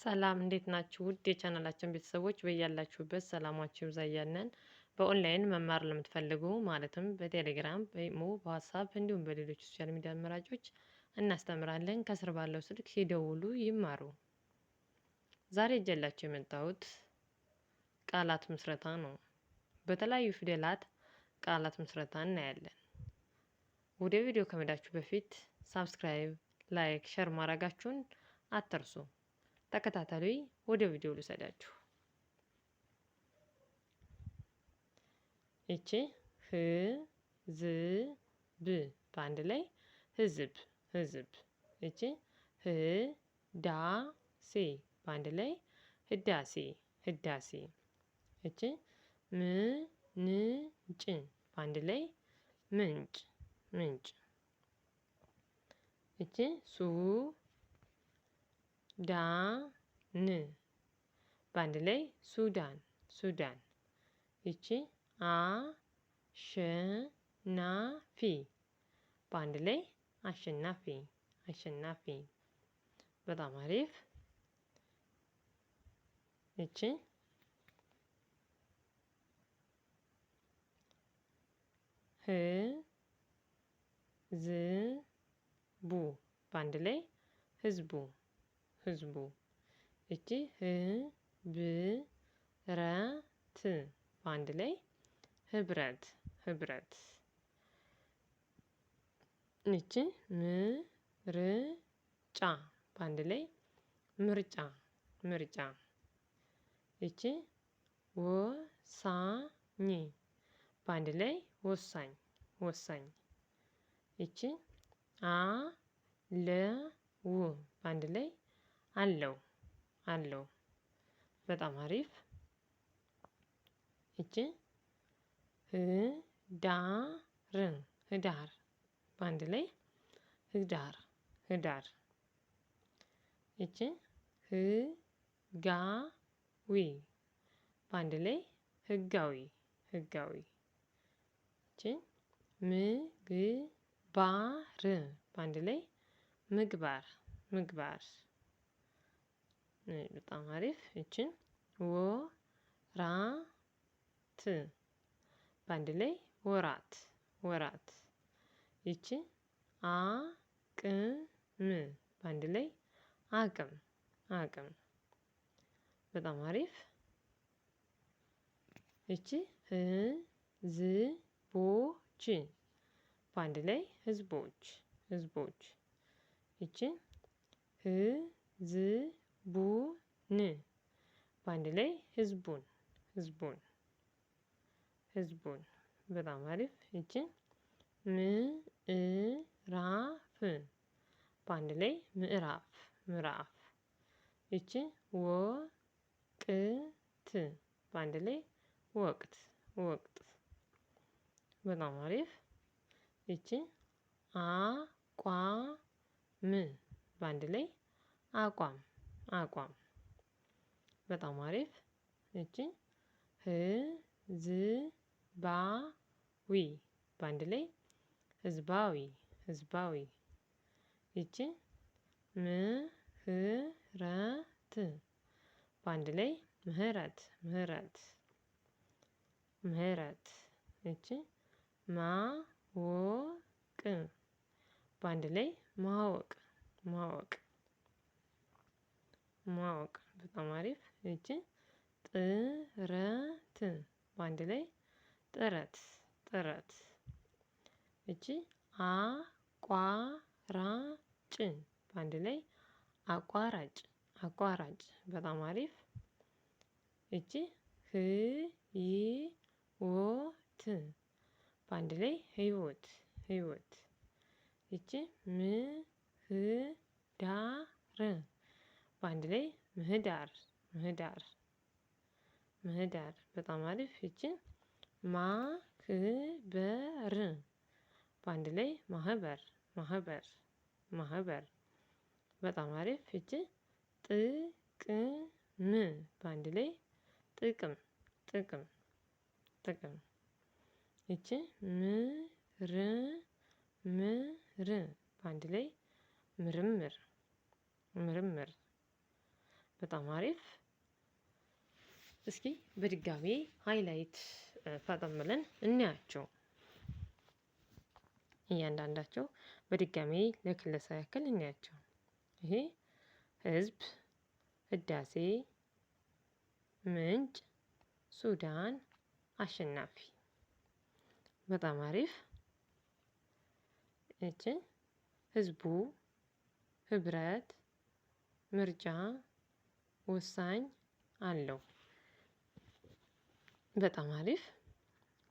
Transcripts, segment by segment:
ሰላም እንዴት ናችሁ? ውድ የቻናላችን ቤተሰቦች በያላችሁበት ሰላማችሁ ይብዛ እያልን በኦንላይን መማር ለምትፈልጉ ማለትም በቴሌግራም፣ በኢሞ፣ በዋትሳፕ እንዲሁም በሌሎች ሶሻል ሚዲያ አማራጮች እናስተምራለን። ከስር ባለው ስልክ ይደውሉ ይማሩ። ዛሬ ይዤላችሁ የመጣሁት ቃላት ምስረታ ነው። በተለያዩ ፊደላት ቃላት ምስረታ እናያለን። ወደ ቪዲዮ ከመሄዳችሁ በፊት ሳብስክራይብ፣ ላይክ፣ ሸር ማድረጋችሁን አትርሱ። ተከታተሉኝ። ወደ ቪዲዮ ልሰዳችሁ። እቺ ህ ዝ ብ በአንድ ላይ ህዝብ ህዝብ። እቺ ህ ዳ ሴ በአንድ ላይ ህዳሴ ህዳሴ። እቺ ም ን ጭ በአንድ ላይ ምንጭ ምንጭ። እቺ ሱ ዳ ን በአንድ ላይ ሱዳን ሱዳን። ይቺ አ ሸ ና ፊ በአንድ ላይ አሸናፊ አሸናፊ። በጣም አሪፍ። ይቺ ህ ዝ ቡ በአንድ ላይ ህዝቡ ህዝቡ። እቺ ህ ብ ረ ት በአንድ ላይ ህብረት ህብረት። እቺ ም ር ጫ በአንድ ላይ ምርጫ ምርጫ። እቺ ወ ሳ ኝ በአንድ ላይ ወሳኝ ወሳኝ። እቺ አ ለ ው በአንድ ላይ አለው አለው። በጣም አሪፍ። እቺ ህ ዳ ር ህዳር በአንድ ላይ ህዳር ህዳር። እቺ ህ ጋ ዊ በአንድ ላይ ህጋዊ ህጋዊ። እቺ ም ግ ባ ር በአንድ ላይ ምግባር ምግባር። በጣም አሪፍ። እቺን ወ ራ ት በአንድ ላይ ወራት ወራት። ይቺ አ ቅ ም በአንድ ላይ አቅም አቅም። በጣም አሪፍ። ይቺ ህ ዝ ቦ ች በአንድ ላይ ህዝቦች ህዝቦች። ይቺ ህ ዝ ቡ ን በአንድ ላይ ህዝቡን ህዝቡን ህዝቡን። በጣም አሪፍ። ይቺ ም እ ራ ፍ በአንድ ላይ ምዕራፍ ምዕራፍ። ይቺ ወ ቅ ት በአንድ ላይ ወቅት ወቅት። በጣም አሪፍ። ይቺ አ ቋ ም በአንድ ላይ አቋም አቋም። በጣም አሪፍ። እቺ ህ ዝ ባ ዊ በአንድ ላይ ህዝባዊ ህዝባዊ። ይቺ ም ህ ረ ት በአንድ ላይ ምህረት ምህረት ምህረት። እቺ ማ ወ ቅ በአንድ ላይ ማወቅ ማወቅ ማወቅ። በጣም አሪፍ። እቺ ጥረት በአንድ ላይ ጥረት ጥረት። እቺ አ ቋ ራ ጭ በአንድ ላይ አቋራጭ አቋራጭ። በጣም አሪፍ። እቺ ህ ይ ወ ት በአንድ ላይ ህይወት ህይወት። እቺ ም ህ ዳ ር በአንድ ላይ ምህዳር ምህዳር ምህዳር። በጣም አሪፍ። እቺ ማ ክ በ ር በአንድ ላይ ማህበር ማህበር ማህበር። በጣም አሪፍ። እቺ ጥ ቅ ም በአንድ ላይ ጥቅም ጥቅም ጥቅም። እቺ ም ር ም ር በአንድ ላይ ምርምር ምርምር። በጣም አሪፍ። እስኪ በድጋሚ ሃይላይት ፈጠን ብለን እንያቸው። እያንዳንዳቸው በድጋሚ ለክለሳ ያክል እንያቸው። ይሄ ህዝብ፣ ህዳሴ፣ ምንጭ፣ ሱዳን፣ አሸናፊ። በጣም አሪፍ። እቺ ህዝቡ፣ ህብረት፣ ምርጫ፣ ወሳኝ አለው። በጣም አሪፍ፣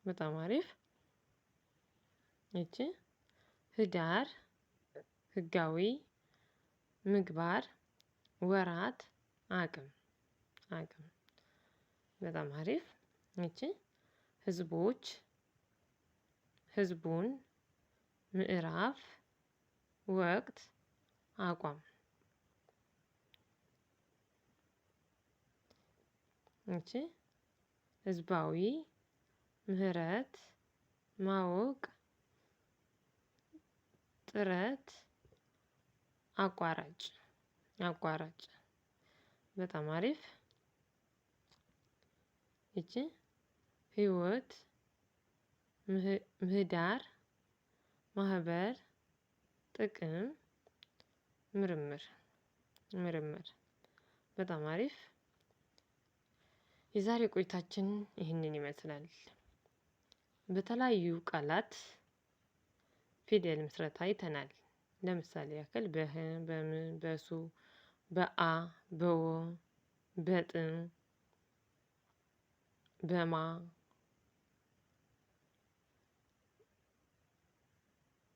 በጣም አሪፍ። እቺ ህዳር፣ ህጋዊ፣ ምግባር፣ ወራት፣ አቅም፣ አቅም። በጣም አሪፍ። እቺ ህዝቦች፣ ህዝቡን፣ ምዕራፍ፣ ወቅት፣ አቋም። እቺ ህዝባዊ፣ ምህረት፣ ማወቅ፣ ጥረት፣ አቋራጭ፣ አቋራጭ። በጣም አሪፍ። እቺ ህይወት፣ ምህዳር፣ ማህበር፣ ጥቅም፣ ምርምር፣ ምርምር። በጣም አሪፍ። የዛሬ ቆይታችን ይህንን ይመስላል። በተለያዩ ቃላት ፊደል ምስረታ አይተናል። ለምሳሌ ያክል በህ፣ በም፣ በሱ፣ በአ፣ በወ፣ በጥም፣ በማ፣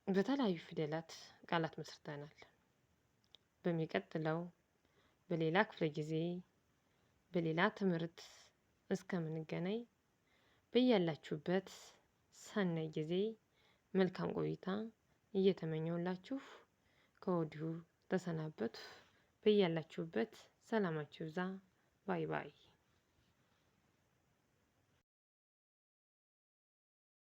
በተለያዩ ፊደላት ቃላት መስርተናል። በሚቀጥለው በሌላ ክፍለ ጊዜ በሌላ ትምህርት እስከምንገናኝ በያላችሁበት ሰናይ ጊዜ መልካም ቆይታ እየተመኘውላችሁ ከወዲሁ ተሰናበቱ። በያላችሁበት ሰላማችሁ ይብዛ። ባይ ባይ።